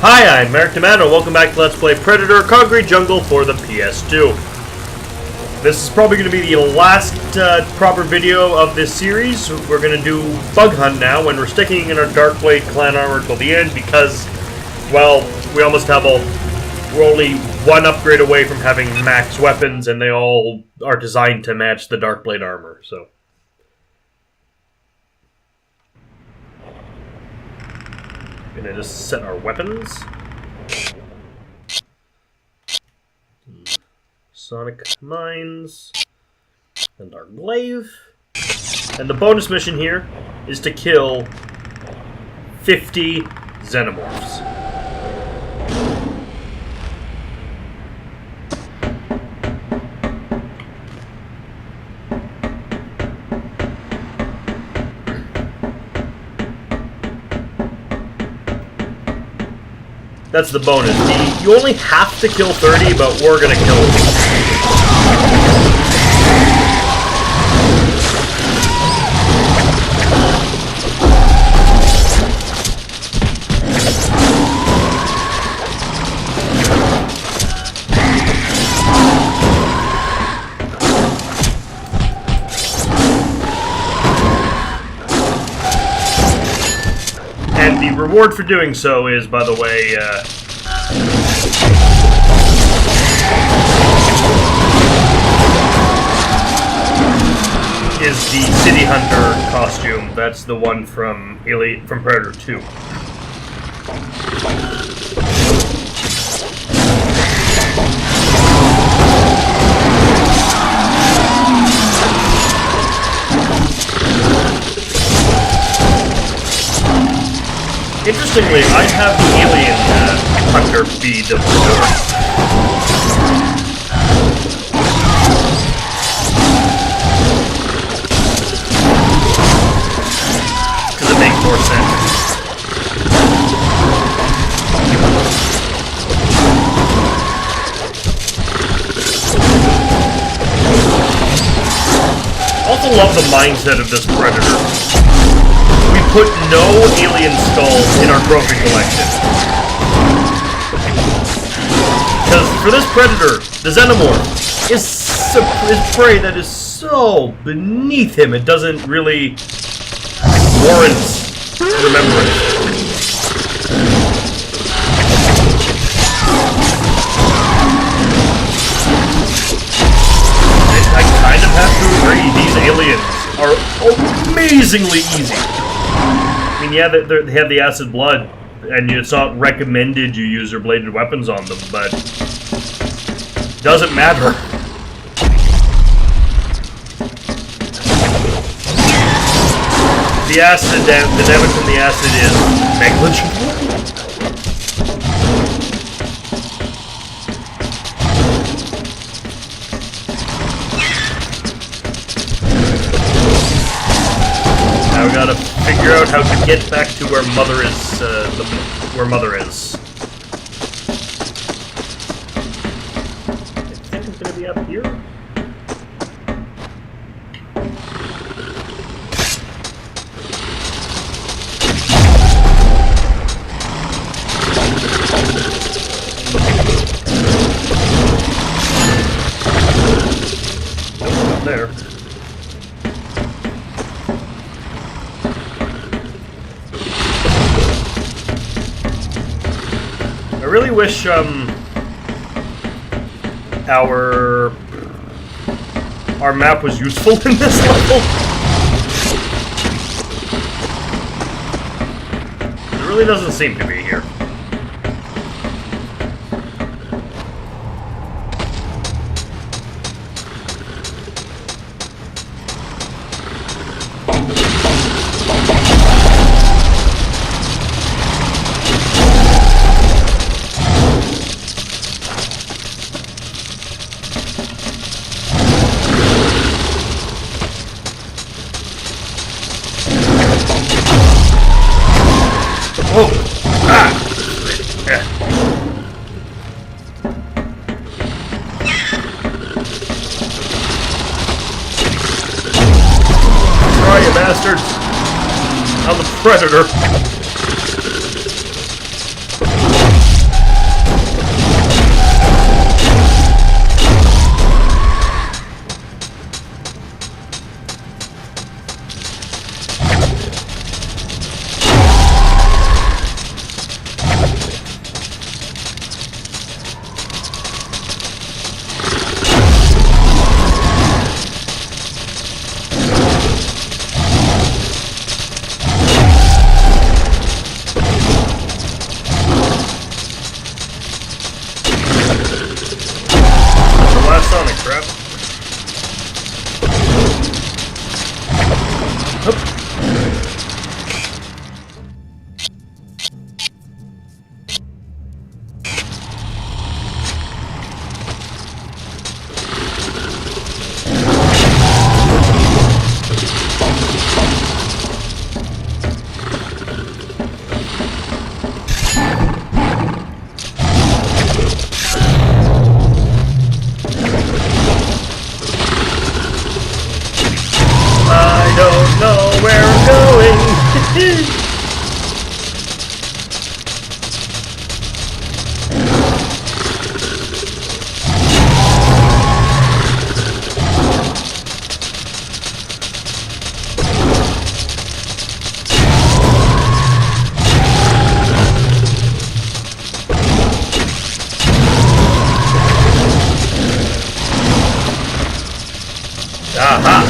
Hi, I'm Merrick D'Amato. Welcome back to Let's Play Predator Concrete Jungle for the PS2. This is probably going to be the last proper video of this series. We're going to do Bug Hunt now, and we're sticking in our Darkblade clan armor till the end because, well, we almost have we're only one upgrade away from having max weapons, and they all are designed to match the Darkblade armor, so. Gonna just set our weapons. Sonic Mines. And our glaive. And the bonus mission here is to kill 50 Xenomorphs. That's the bonus. You only have to kill 30, but we're gonna kill them. And the reward for doing so is, by the way, is the City Hunter costume. That's the one from Predator 2. Interestingly, I have the alien hunter be the Predator. Because it makes more sense. Also love the mindset of this Predator. We put no alien skulls in our trophy collection. Because for this Predator, the Xenomorph is prey that is so beneath him, it doesn't really warrant remembering. I kind of have to agree, these aliens are amazingly easy. I mean, yeah, they have the acid blood, and it's not recommended you use your bladed weapons on them, but it doesn't matter. The damage from the acid is negligible. Now we gotta figure out how to get back to where Mother is. Where Mother is. I think it's gonna be up here. Nope, not there. I really wish our map was useful in this level. It really doesn't seem to be here. Whoa! Ah! Yeah. Try you bastards! I'm the Predator! sonic crap. Oop. I don't know where I'm going. Aha!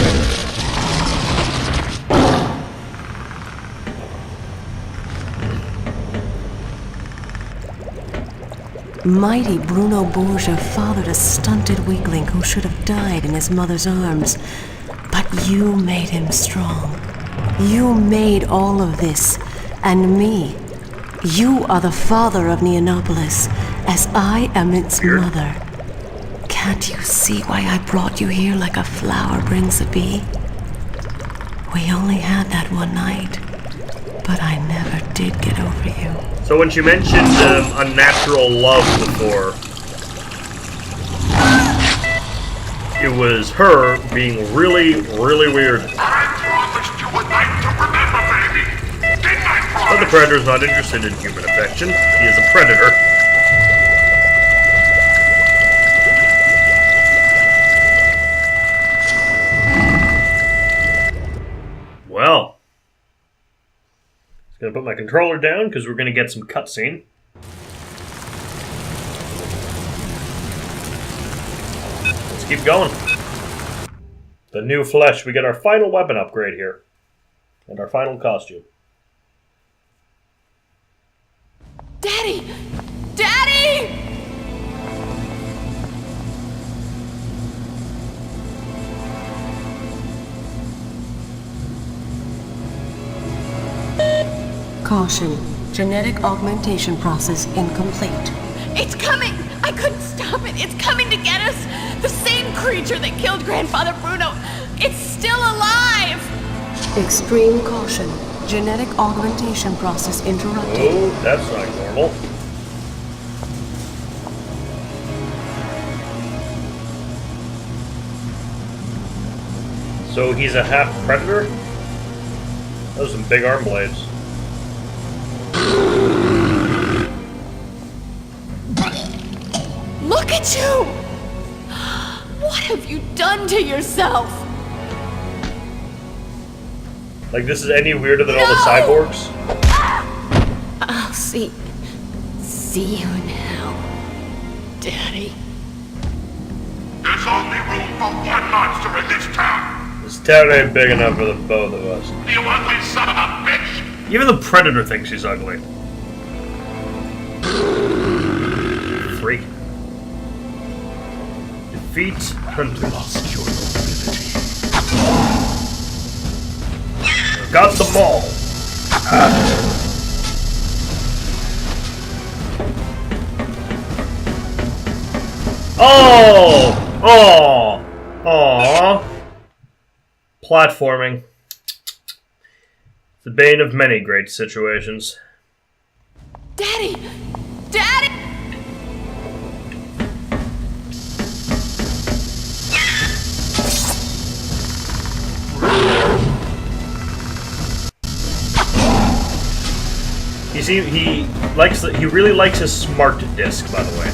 Mighty Bruno Borgia fathered a stunted weakling who should have died in his mother's arms. But you made him strong. You made all of this, and me. You are the father of Neonopolis, as I am its mother. Can't you see why I brought you here like a flower brings a bee? We only had that one night, but I never did get over you. So when she mentioned unnatural love before, it was her being really, really weird. I promised you a night to remember, baby. Didn't I promise? But the Predator's not interested in human affection. He is a predator. Well. Gonna put my controller down because we're gonna get some cutscene. Let's keep going. The new flesh. We get our final weapon upgrade here. And our final costume. Daddy! Daddy! Caution. Genetic augmentation process incomplete. It's coming! I couldn't stop it! It's coming to get us! The same creature that killed Grandfather Bruno! It's still alive! Extreme caution. Genetic augmentation process interrupted. Oh, that's not normal. So he's a half predator? Those are some big arm blades. Look at you! What have you done to yourself? Like this is any weirder than all the cyborgs? I'll see you now, Daddy. There's only room for one monster in this town. This town ain't big enough for the both of us. You ugly son of a bitch. Even the Predator thinks he's ugly. Freak. Defeat Hunter. Lost your nobility. Got them all. Oh! Oh! Aww. Platforming. The bane of many great situations. Daddy! Daddy! You see, he really likes his smart disc, by the way.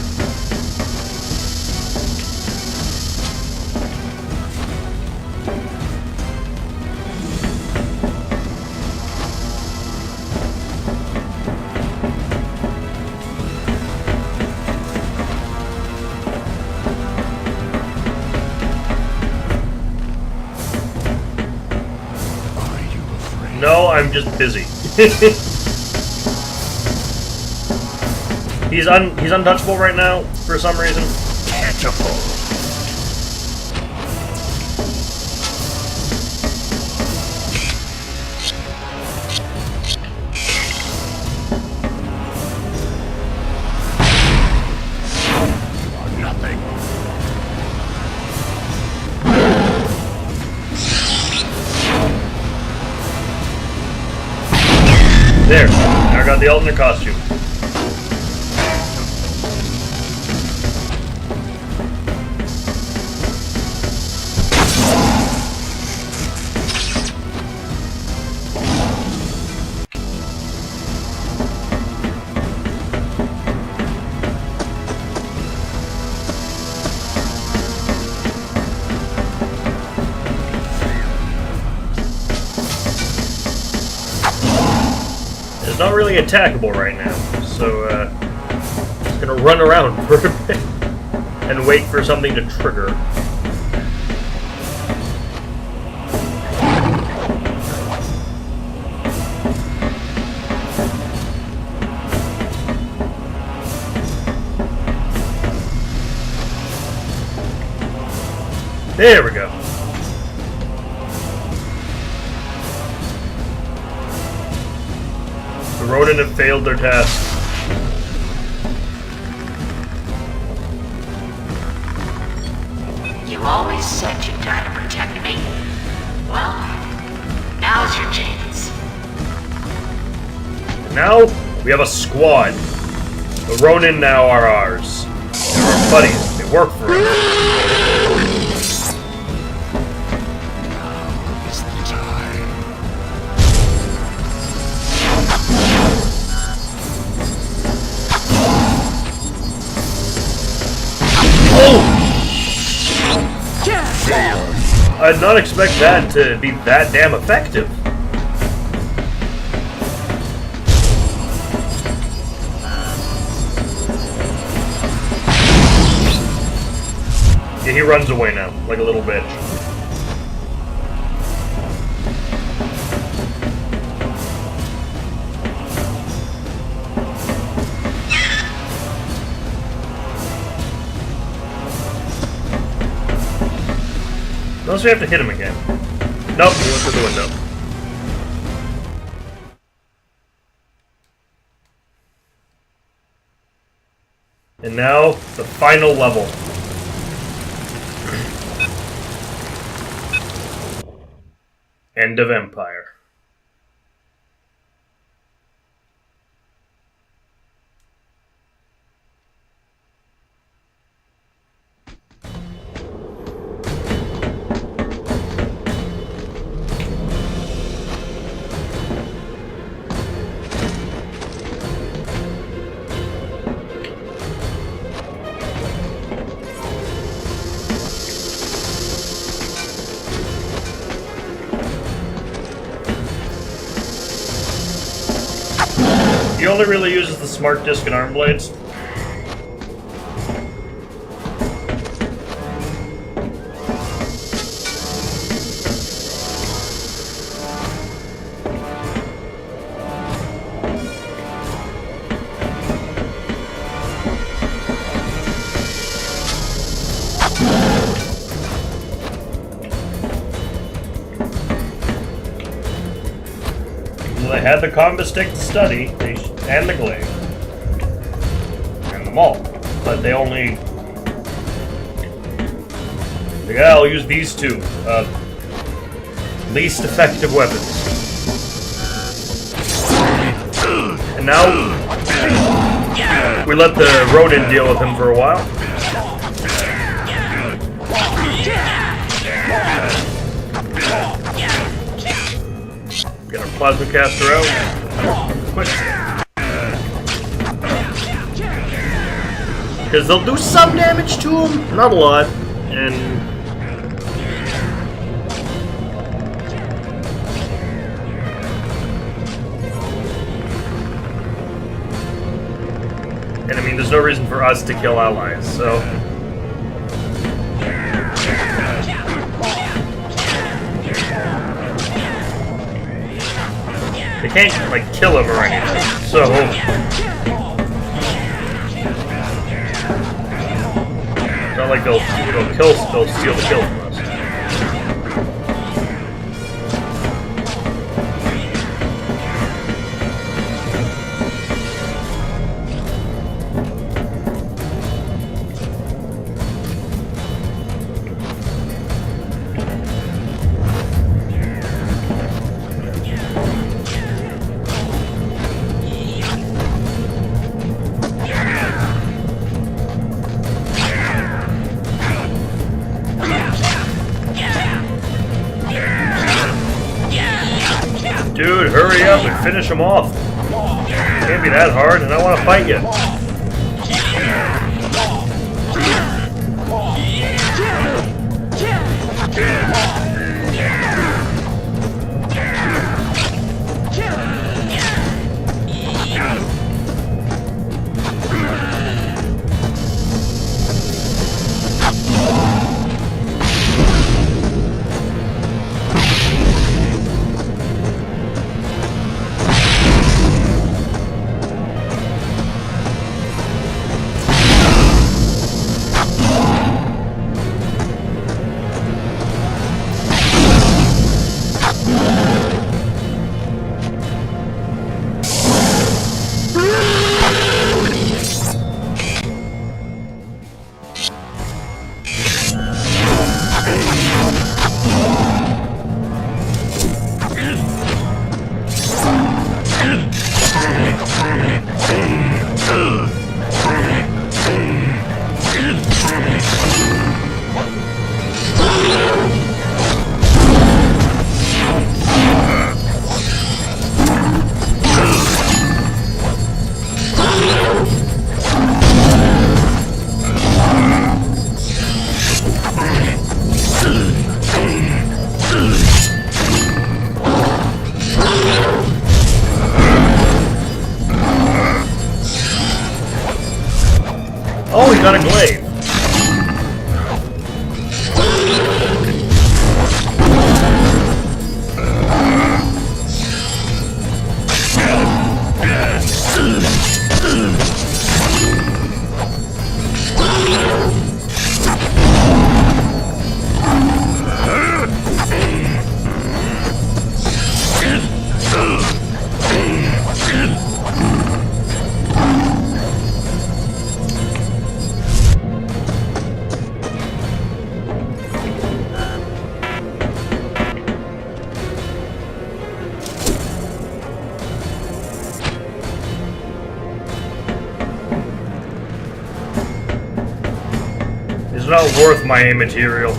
No, I'm just busy. He's untouchable right now for some reason. Pitiful. the alternate costume. It's not really attackable right now, so just gonna run around for a bit and wait for something to trigger. There we go. The Ronin have failed their task. You always said you'd try to protect me. Well, now's your chance. Now, we have a squad. The Ronin now are ours. They're our buddies. They work for us. I did not expect that to be that damn effective. Yeah, he runs away now, like a little bitch. Unless we have to hit him again. Nope, he went through the window. And now, the final level. End of Empire. He only really uses the smart disc and arm blades. They had the combat stick to study, and the glaive, and the maul, but they only... Yeah, I'll use these two, least effective weapons. And now, we let the Ronin deal with him for a while. Get our plasma caster out. Quick. Because they'll do some damage to him, not a lot, and... And I mean, there's no reason for us to kill allies, so... They can't, like, kill him or anything, so... It's not like they'll steal the kill from us. finish him off. Can't be that hard, and I want to fight you. Oh, he got a glaive. It's not worth my A material.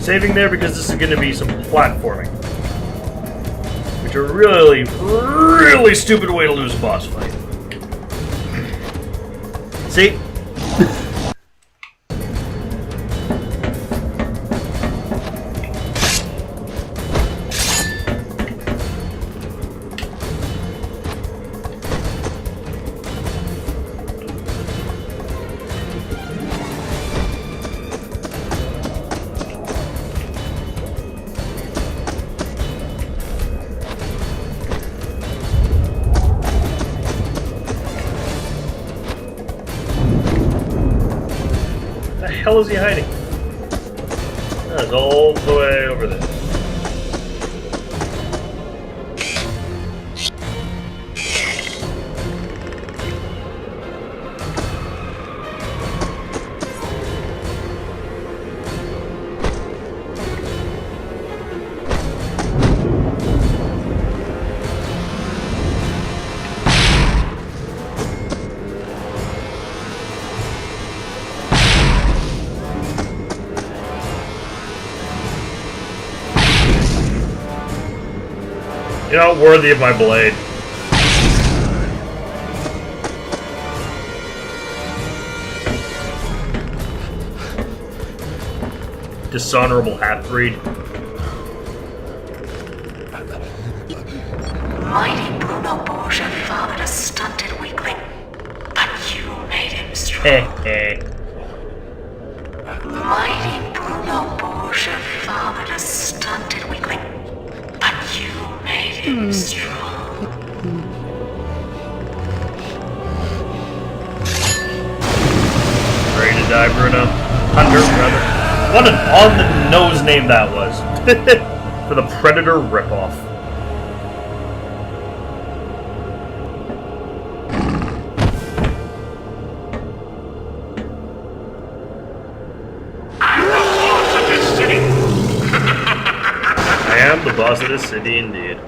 Saving there because this is going to be some platforming. Which are really, really stupid way to lose a boss fight. See? Where the hell is he hiding? That's all the way over there. You're not worthy of my blade. Dishonorable half-breed. Mighty Bruno Borgia fathered a stunted weakling, but you made him strong. Mighty Bruno Borgia fathered a stunted weakling, but you made him strong. Ready to die, Bruno? Hunter, brother. What an on-the-nose name that was. For the Predator ripoff. I'm the boss of this city. Sauciness City indeed.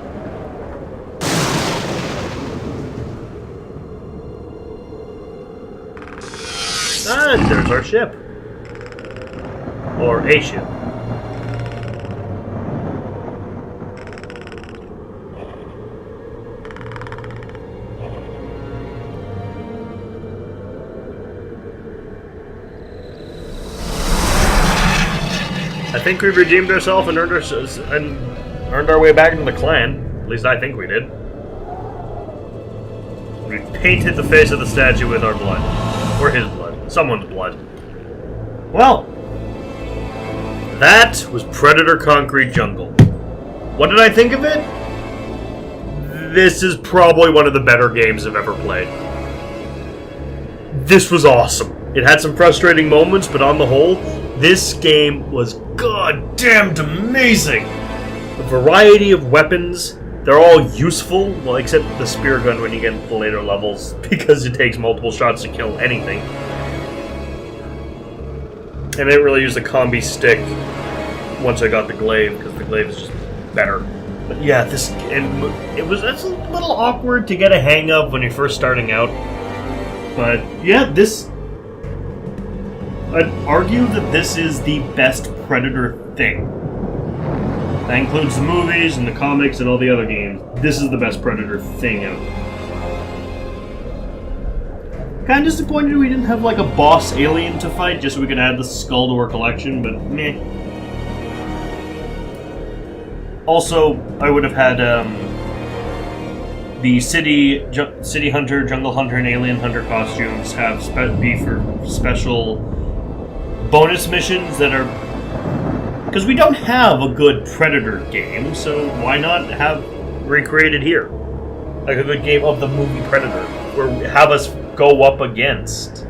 And there's our ship. Or a ship. I think we've redeemed ourselves and earned our way back into the clan. At least I think we did. We painted the face of the statue with our blood. Or his blood. Someone's blood. Well, that was Predator Concrete Jungle. What did I think of it? This is probably one of the better games I've ever played. This was awesome. It had some frustrating moments, but on the whole, this game was goddamned amazing. The variety of weapons, they're all useful, well, except the spear gun when you get into the later levels, because it takes multiple shots to kill anything. And I didn't really use the combi stick once I got the glaive, because the glaive is just better. But yeah, it's a little awkward to get a hang of when you're first starting out. But yeah, I'd argue that this is the best Predator thing. That includes the movies and the comics and all the other games. This is the best Predator thing out. Kinda disappointed we didn't have like a boss alien to fight just so we could add the skull to our collection, but meh. Also, I would have had the City Hunter, Jungle Hunter, and Alien Hunter costumes be for special bonus missions that are... Because we don't have a good Predator game, so why not have recreated here? Like a good game of the movie Predator, where have us go up against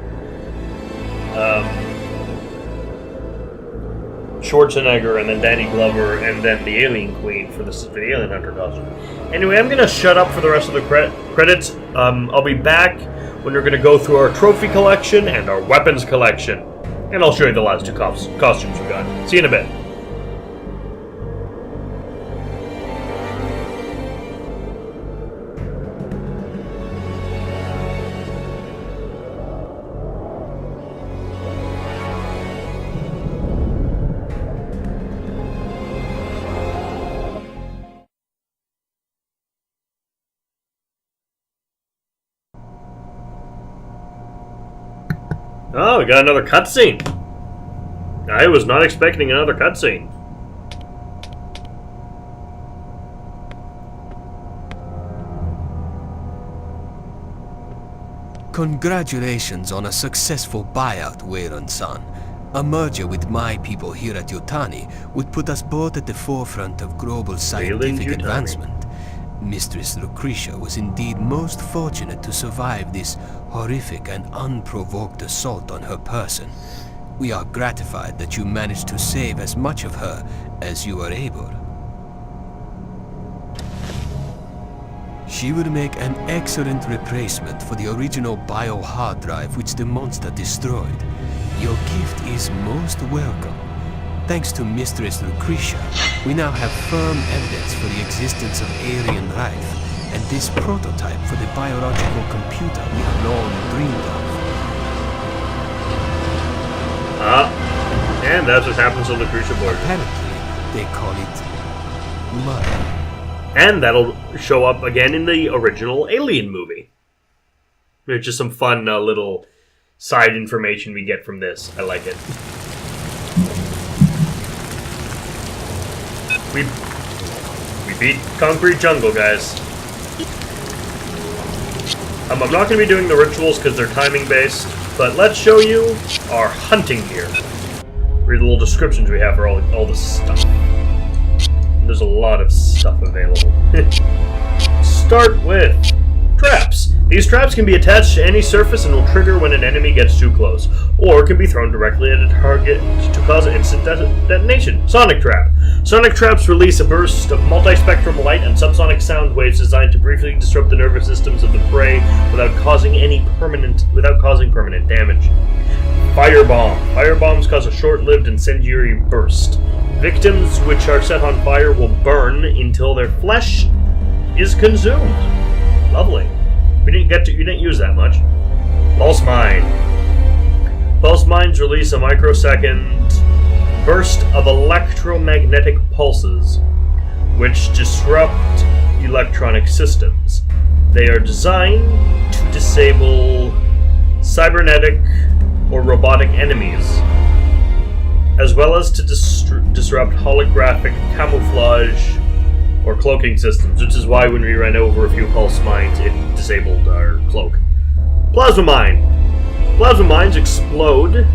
Schwarzenegger and then Danny Glover and then the Alien Queen for the Alien Hunter costume. Anyway, I'm going to shut up for the rest of the credits. I'll be back when we're going to go through our trophy collection and our weapons collection. And I'll show you the last two costumes we got. See you in a bit. Oh, we got another cutscene. I was not expecting another cutscene. Congratulations on a successful buyout, Weyron-san. A merger with my people here at Yutani would put us both at the forefront of global scientific advancement. Mistress Lucretia was indeed most fortunate to survive this horrific and unprovoked assault on her person. We are gratified that you managed to save as much of her as you were able. She would make an excellent replacement for the original bio-hard drive which the monster destroyed. Your gift is most welcome. Thanks to Mistress Lucretia, we now have firm evidence for the existence of alien life, and this prototype for the biological computer we have long dreamed of. And that's what happens to Lucretia Borgia. Apparently, they call it murder. And that'll show up again in the original Alien movie. There's just some fun little side information we get from this. I like it. We beat Concrete Jungle, guys. I'm not going to be doing the rituals because they're timing based, but let's show you our hunting gear. Read the little descriptions we have for all the stuff. There's a lot of stuff available. Start with traps. These traps can be attached to any surface and will trigger when an enemy gets too close, or can be thrown directly at a target to cause instant detonation. Sonic Trap. Sonic traps release a burst of multispectrum light and subsonic sound waves designed to briefly disrupt the nervous systems of the prey without causing permanent damage. Firebomb. Firebombs cause a short-lived incendiary burst. Victims which are set on fire will burn until their flesh is consumed. Lovely. You didn't use that much. Pulse Mine. Pulse Mines release a microsecond burst of electromagnetic pulses, which disrupt electronic systems. They are designed to disable cybernetic or robotic enemies, as well as to disrupt holographic camouflage or cloaking systems, which is why when we ran over a few pulse mines, it disabled our cloak. Plasma Mine. Plasma mines explode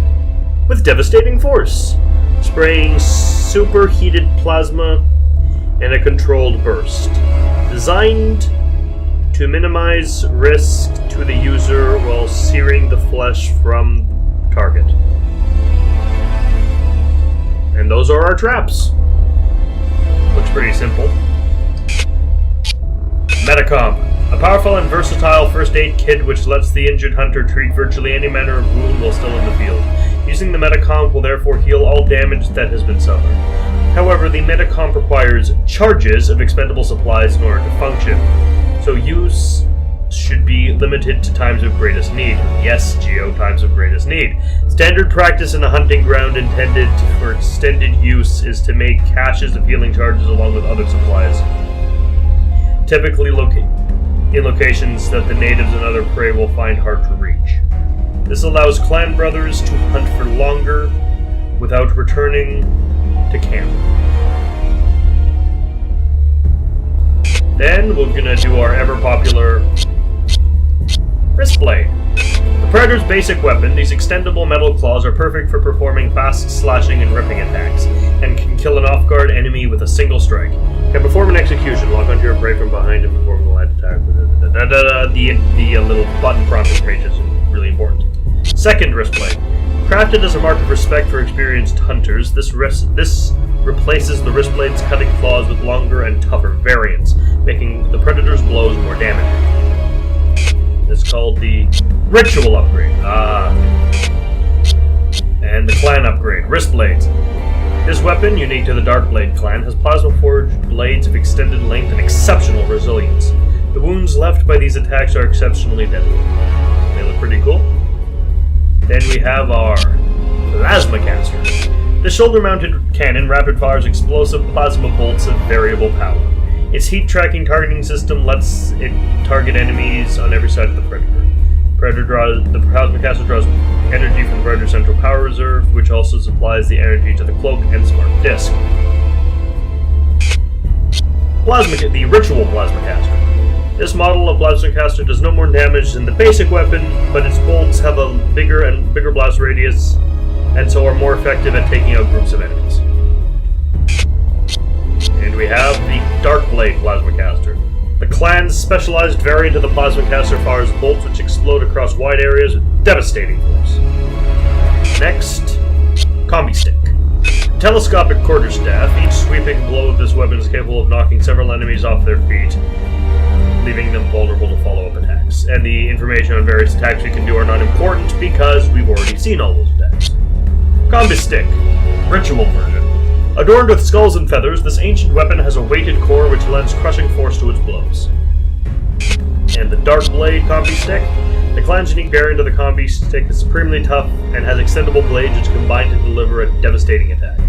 with devastating force, spraying superheated plasma in a controlled burst. Designed to minimize risk to the user while searing the flesh from target. And those are our traps. Looks pretty simple. Metacomp. A powerful and versatile first aid kit which lets the injured hunter treat virtually any manner of wound while still in the field. Using the Metacomp will therefore heal all damage that has been suffered. However, the Metacomp requires charges of expendable supplies in order to function, so use should be limited to times of greatest need. Yes, Geo, times of greatest need. Standard practice in a hunting ground intended for extended use is to make caches of healing charges along with other supplies, typically in locations that the natives and other prey will find hard to reach. This allows clan brothers to hunt for longer without returning to camp. Then we're gonna do our ever-popular Wristblade. The Predator's basic weapon, these extendable metal claws are perfect for performing fast slashing and ripping attacks, and can kill an off-guard enemy with a single strike. Can perform an execution, lock onto your prey from behind and perform a light attack. The little button prompt information is really important. Second Wristblade. Crafted as a mark of respect for experienced hunters, this replaces the Wristblade's cutting claws with longer and tougher variants, making the Predator's blows more damaging. It's called the Ritual Upgrade. And the Clan Upgrade, Wristblades. This weapon, unique to the Darkblade clan, has plasma-forged blades of extended length and exceptional resilience. The wounds left by these attacks are exceptionally deadly. They look pretty cool. Then we have our Plasma Caster. The shoulder-mounted cannon rapid fires explosive plasma bolts of variable power. Its heat-tracking targeting system lets it target enemies on every side of the Predator. The Plasma Caster draws energy from the Predator's central power reserve, which also supplies the energy to the cloak and smart disc. The Ritual Plasma Caster. This model of Plasma Caster does no more damage than the basic weapon, but its bolts have a bigger blast radius, and so are more effective at taking out groups of enemies. And we have the Darkblade Plasma Caster. The clan's specialized variant of the Plasma Caster fires bolts which explode across wide areas with devastating force. Next, Combi Stick. A telescopic quarterstaff. Each sweeping blow of this weapon is capable of knocking several enemies off their feet, leaving them vulnerable to follow-up attacks. And the information on various attacks we can do are not important because we've already seen all those attacks. Combi Stick. Ritual version. Adorned with skulls and feathers, this ancient weapon has a weighted core which lends crushing force to its blows. And the Darkblade Combi Stick. The clan's unique variant of the Combi Stick is supremely tough and has extendable blades which combine to deliver a devastating attack.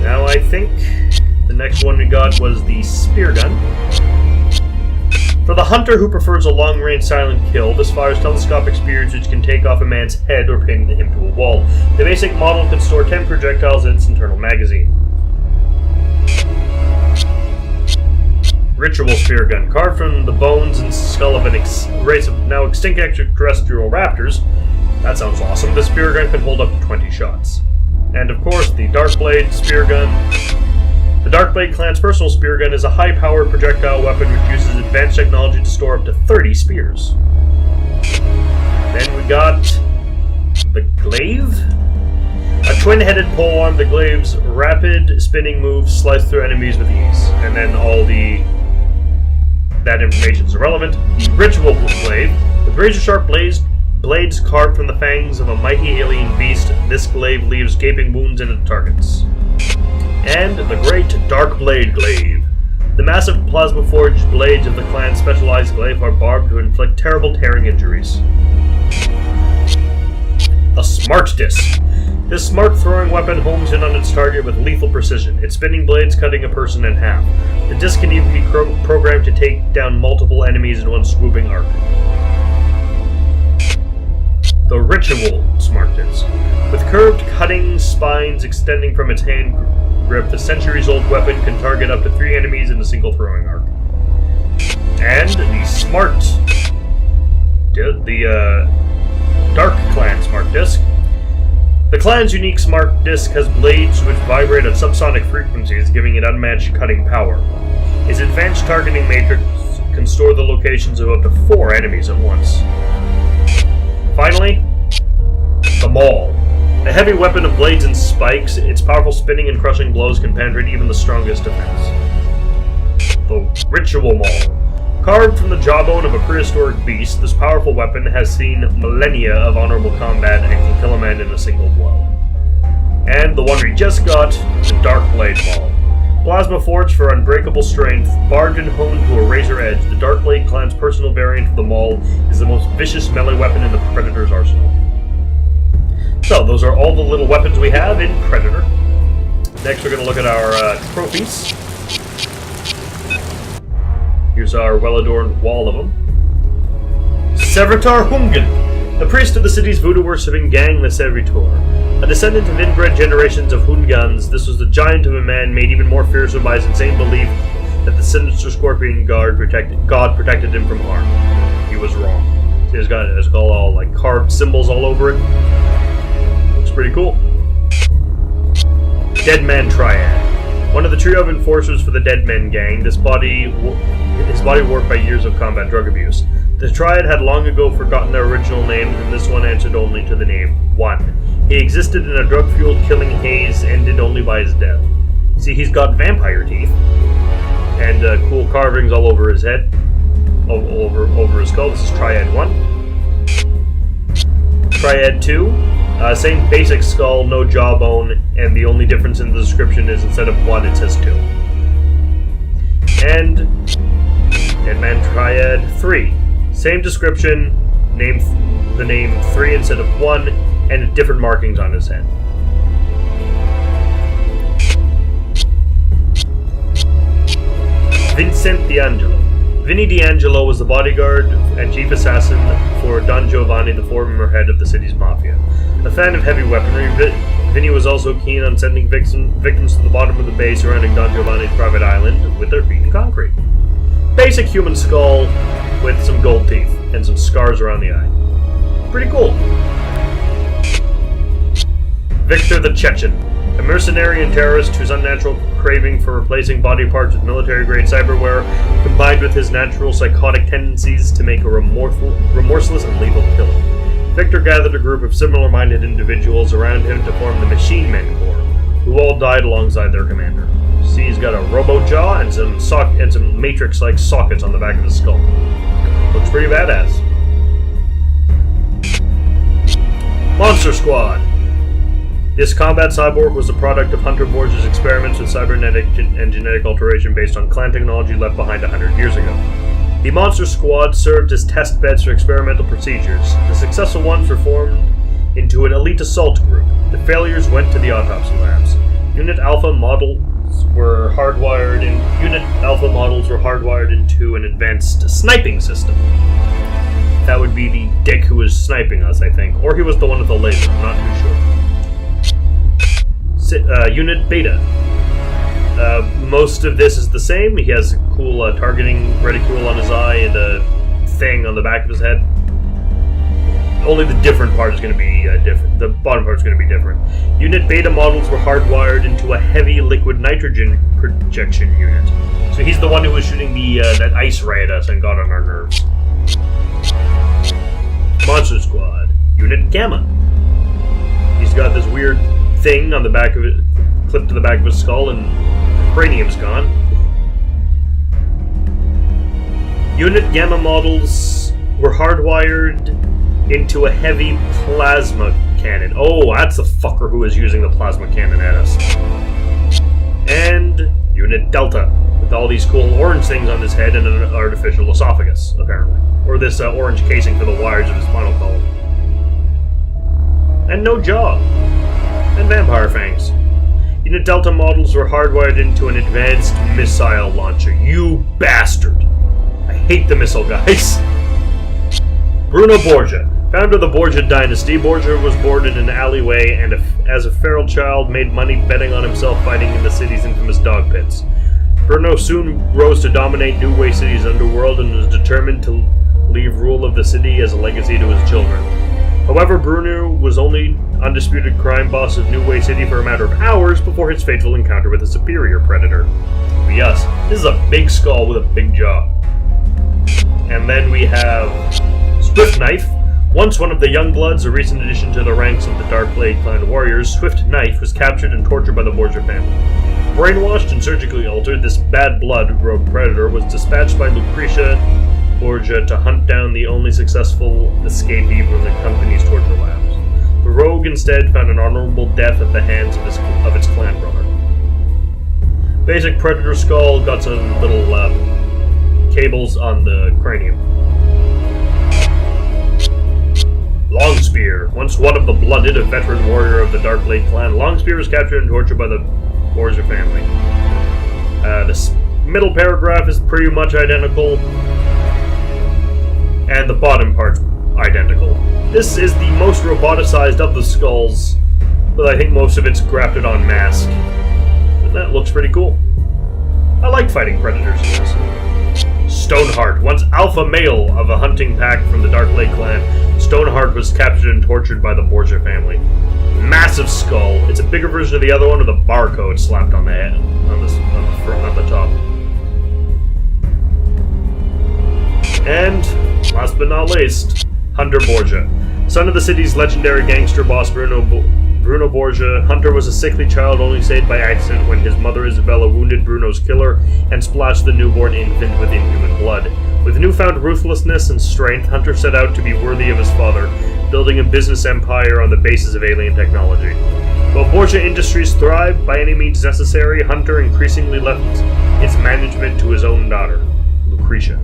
Now I think the next one we got was the Spear Gun. For the hunter who prefers a long-range silent kill, this fires telescopic spears which can take off a man's head or pin him to a wall. The basic model can store 10 projectiles in its internal magazine. Ritual Spear Gun. Carved from the bones and skull of a race of now extinct extraterrestrial raptors. That sounds awesome. This spear gun can hold up to 20 shots. And of course, the Darkblade Spear Gun. The Darkblade clan's personal spear gun is a high-powered projectile weapon which uses its advanced technology to store up to 30 spears. Then we got the glaive. A twin-headed polearm, the glaive's rapid spinning moves slice through enemies with ease. And then that information is irrelevant. The ritual glaive. With razor-sharp blades carved from the fangs of a mighty alien beast, this glaive leaves gaping wounds into targets. And the great Dark Blade glaive. The massive plasma-forged blades of the clan's specialized glaive are barbed to inflict terrible tearing injuries. A smart disc. This smart throwing weapon homes in on its target with lethal precision, its spinning blades cutting a person in half. The disc can even be programmed to take down multiple enemies in one swooping arc. The Ritual Smart Disc. With curved cutting spines extending from its hand grip, the centuries-old weapon can target up to 3 enemies in a single throwing arc. And the Dark Clan Smart Disc. The clan's unique smart disc has blades which vibrate at subsonic frequencies, giving it unmatched cutting power. Its advanced targeting matrix can store the locations of up to 4 enemies at once. Finally, the Maul. A heavy weapon of blades and spikes, its powerful spinning and crushing blows can penetrate even the strongest defense. The Ritual Maul. Carved from the jawbone of a prehistoric beast, this powerful weapon has seen millennia of honorable combat and can kill a man in a single blow. And the one we just got, the Dark Blade Maul. Plasma forged for unbreakable strength, barbed and honed to a razor edge, the Dark Blade clan's personal variant of the Maul is the most vicious melee weapon in the Predator's arsenal. So, those are all the little weapons we have in Predator. Next we're going to look at our trophies. Here's our well-adorned wall of them. Servitor Hungan, the priest of the city's voodoo-worshipping gang, the Servitor. A descendant of inbred generations of Hungans, this was the giant of a man made even more fearsome by his insane belief that the sinister scorpion god protected him from harm. He was wrong. So it's got all like carved symbols all over it. Looks pretty cool. Dead Man Triad. One of the trio of enforcers for the Dead Men gang, his body warped by years of combat drug abuse. The Triad had long ago forgotten their original names, and this one answered only to the name One. He existed in a drug-fueled killing haze, ended only by his death. See, he's got vampire teeth, and cool carvings all over his head, over his skull. This is Triad 1. Triad 2. Same basic skull, no jawbone, and the only difference in the description is instead of 1, it says 2. And Deadman Triad 3. Same description, the name 3 instead of 1, and different markings on his head. Vincent D'Angelo. Vinny D'Angelo was the bodyguard and chief assassin for Don Giovanni, the former head of the city's mafia. A fan of heavy weaponry, Vinny was also keen on sending victims to the bottom of the bay surrounding Don Giovanni's private island with their feet in concrete. Basic human skull with some gold teeth and some scars around the eye. Pretty cool. Victor the Chechen. A mercenary and terrorist whose unnatural craving for replacing body parts with military-grade cyberware combined with his natural psychotic tendencies to make a remorseless and lethal killer. Victor gathered a group of similar-minded individuals around him to form the Machine Men Corps, who all died alongside their commander. See, he's got a robo-jaw and some Matrix-like sockets on the back of his skull. Looks pretty badass. Monster Squad. This combat cyborg was the product of Hunter Borgia's experiments with cybernetic and genetic alteration based on clan technology left behind 100 years ago. The Monster Squad served as test beds for experimental procedures. The successful ones were formed into an elite assault group. The failures went to the autopsy labs. Unit Alpha models were hardwired into an advanced sniping system. That would be the dick who was sniping us, I think. Or he was the one with the laser, I'm not too sure. Unit Beta. Most of this is the same. He has a cool targeting reticule on his eye and a thing on the back of his head. Only the different part is going to be different. The bottom part is going to be different. Unit beta models were hardwired into a heavy liquid nitrogen projection unit. So he's the one who was shooting the that ice ray at us and got on our nerves. Monster Squad. Unit Gamma. He's got this weird thing on the back of it, clipped to the back of his skull, and cranium's gone. Unit Gamma models were hardwired into a heavy plasma cannon. Oh, that's the fucker who is using the plasma cannon at us. And Unit Delta, with all these cool orange things on his head and an artificial esophagus, apparently. Or this orange casing for the wires of his spinal column. And no jaw. And vampire fangs. Unit Delta models were hardwired into an advanced missile launcher. You bastard! I hate the missile guys. Bruno Borgia. Founder of the Borgia dynasty, Borgia was born in an alleyway and as a feral child made money betting on himself fighting in the city's infamous dog pits. Bruno soon rose to dominate New Way City's underworld and was determined to leave rule of the city as a legacy to his children. However, Bruno was only undisputed crime boss of New Way City for a matter of hours before his fateful encounter with a superior predator. Yes, this is a big skull with a big jaw. And then we have Swift Knife. Once one of the Youngbloods, a recent addition to the ranks of the Dark Blade clan warriors, Swift Knife was captured and tortured by the Borgia family. Brainwashed and surgically altered, this bad blood rogue predator was dispatched by Lucretia Borgia to hunt down the only successful escapee from the company's torture labs. The rogue instead found an honorable death at the hands of its clan brother. Basic predator skull, got some little cables on the cranium. Longspear. Once one of the blooded, a veteran warrior of the Dark Blade clan, Longspear was captured and tortured by the Borgia family. This middle paragraph is pretty much identical, and the bottom part's identical. This is the most roboticized of the skulls, but I think most of it's grafted on mask. And that looks pretty cool. I like fighting predators in this. Stoneheart. Once alpha male of a hunting pack from the Dark Blade clan, Stoneheart was captured and tortured by the Borgia family. Massive skull. It's a bigger version of the other one with a barcode slapped on the head, on the front, on the top. And last but not least, Hunter Borgia. Son of the city's legendary gangster boss Bruno Borgia, Hunter was a sickly child only saved by accident when his mother Isabella wounded Bruno's killer and splashed the newborn infant with inhuman blood. With newfound ruthlessness and strength, Hunter set out to be worthy of his father, building a business empire on the basis of alien technology. While Borgia Industries thrived by any means necessary, Hunter increasingly left its management to his own daughter, Lucretia.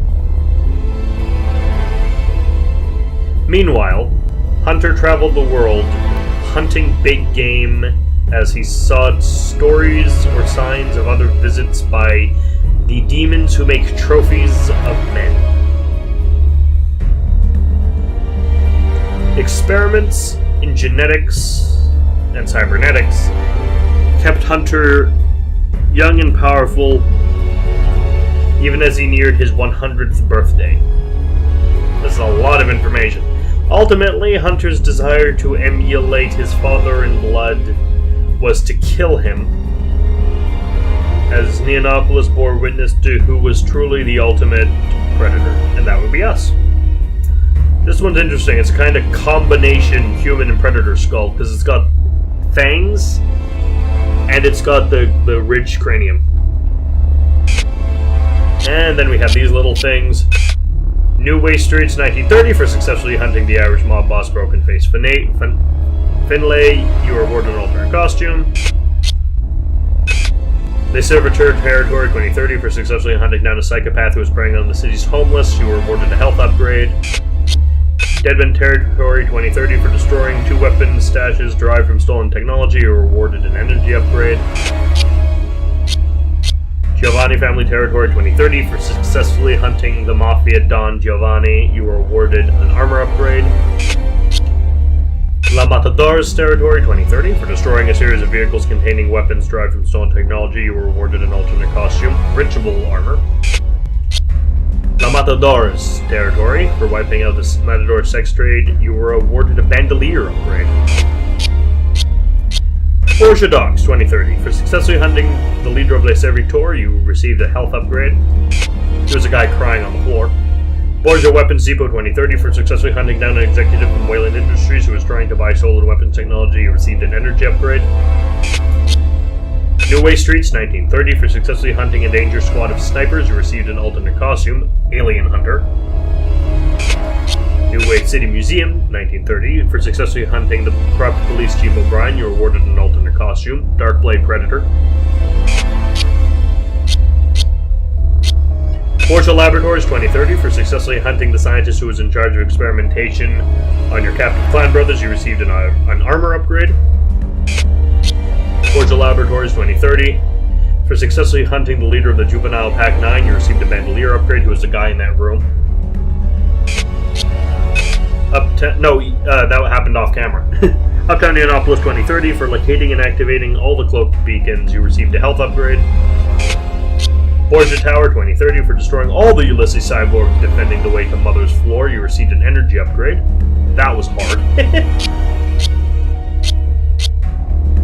Meanwhile, Hunter traveled the world, hunting big game as he sought stories or signs of other visits by the demons who make trophies of men. Experiments in genetics and cybernetics kept Hunter young and powerful even as he neared his 100th birthday. This is a lot of information. Ultimately, Hunter's desire to emulate his father in blood was to kill him, as Neonopolis bore witness to who was truly the ultimate predator, and that would be us. This one's interesting. It's a kind of combination human and predator skull, because it's got fangs, and it's got the ridged cranium. And then we have these little things. New Way Streets 1930 for successfully hunting the Irish mob boss Broken Face Finlay. You were awarded an alternate costume. They Servitor Territory 2030 for successfully hunting down a psychopath who was preying on the city's homeless. You were awarded a health upgrade. Deadman Territory 2030 for destroying 2 weapon stashes derived from stolen technology. You were awarded an energy upgrade. Giovanni Family Territory 2030 for successfully hunting the Mafia Don Giovanni. You were awarded an armor upgrade. La Matadors Territory 2030 for destroying a series of vehicles containing weapons derived from stolen technology. You were awarded an alternate costume, Ritual armor. La Matador's territory. For wiping out the Matador sex trade, you were awarded a bandolier upgrade. Borgia Docks, 2030. For successfully hunting the leader of Les Servitors, you received a health upgrade. There was a guy crying on the floor. Borgia Weapons Depot, 2030. For successfully hunting down an executive from Wayland Industries who was trying to buy stolen weapons technology, you received an energy upgrade. New Way Streets, 1930. For successfully hunting a danger squad of snipers, you received an alternate costume, Alien Hunter. New Way City Museum, 1930. For successfully hunting the corrupt police chief O'Brien, you were awarded an alternate costume, Darkblade Predator. Borgia Laboratories, 2030. For successfully hunting the scientist who was in charge of experimentation on your captive clan brothers, you received an armor upgrade. Borgia Laboratories, 2030. For successfully hunting the leader of the Juvenile Pack 9, you received a bandolier upgrade, who was the guy in that room. That happened off camera. Uptown Indianapolis, 2030. For locating and activating all the cloaked beacons, you received a health upgrade. Borgia Tower, 2030. For destroying all the Ulysses cyborgs defending the way to Mother's Floor, you received an energy upgrade. That was hard.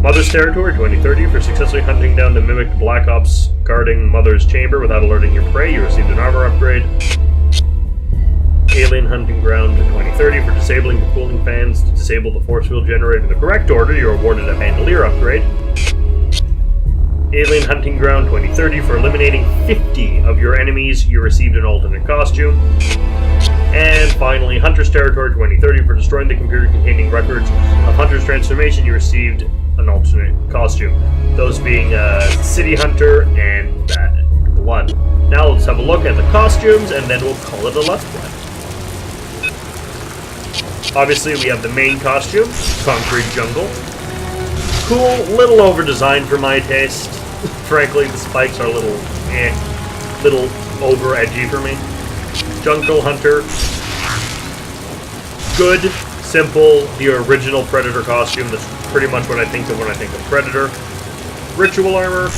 Mother's Territory, 2030. For successfully hunting down the mimicked Black Ops guarding Mother's Chamber without alerting your prey, you received an armor upgrade. Alien Hunting Ground, 2030. For disabling the cooling fans to disable the force field generator in the correct order, you're awarded a bandolier upgrade. Alien Hunting Ground, 2030. For eliminating 50 of your enemies, you received an alternate costume. And finally, Hunter's Territory, 2030. For destroying the computer containing records of Hunter's transformation, you received an alternate costume. Those being City Hunter and Bad Blood. Now let's have a look at the costumes, and then we'll call it a Let's Play. Obviously, we have the main costume, Concrete Jungle. Cool, little over-designed for my taste. Frankly, the spikes are a little over-edgy for me. Jungle Hunter. Good, simple, the original Predator costume. That's pretty much what I think of when I think of Predator. Ritual armor.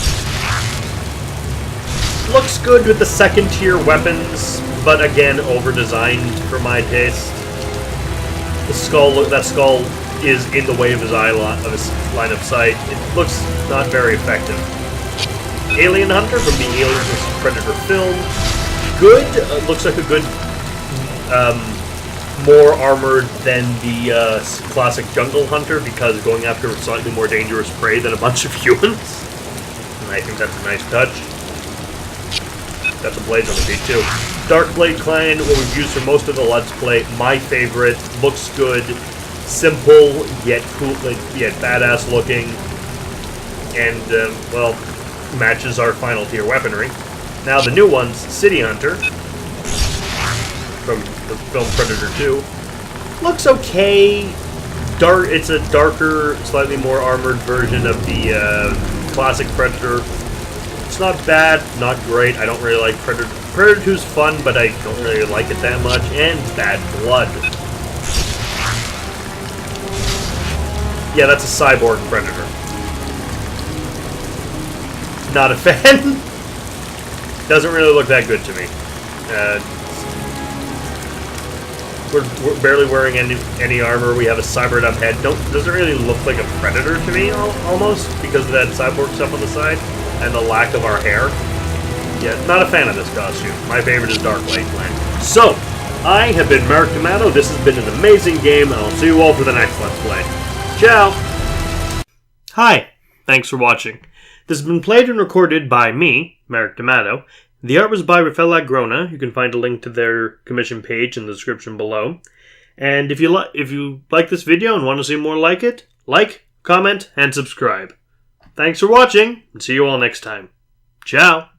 Looks good with the second-tier weapons, but again, over-designed for my taste. The skull, that skull is in the way of his line of sight. It looks not very effective. Alien Hunter from the Alien vs. Predator film. Good. Looks like a good, more armored than the classic Jungle Hunter because going after slightly more dangerous prey than a bunch of humans. And I think that's a nice touch. Got some blades on the feet too. Darkblade Clan, what we've used for most of the Let's Play. My favorite. Looks good. Simple, yet cool, yet badass looking. And, well, matches our final tier weaponry. Now the new ones, City Hunter, from the film Predator 2. Looks okay. It's a darker, slightly more armored version of the classic Predator. It's not bad, not great. I don't really like Predator. Predator 2's fun, but I don't really like it that much. And Bad Blood. Yeah, that's a cyborg Predator. Not a fan. Doesn't really look that good to me. We're barely wearing any armor. We have a cybered up head. Doesn't really look like a Predator to me, almost, because of that cyborg stuff on the side and the lack of our hair. Yeah, not a fan of this costume. My favorite is Darkblade Clan. So, I have been Mark D'Amato. This has been an amazing game, and I'll see you all for the next Let's Play. Ciao! Hi, thanks for watching. This has been played and recorded by me, Mark D'Amato. The art was by Rafael Agrona. You can find a link to their commission page in the description below. And if you like this video and want to see more like it, like, comment, and subscribe. Thanks for watching, and see you all next time. Ciao!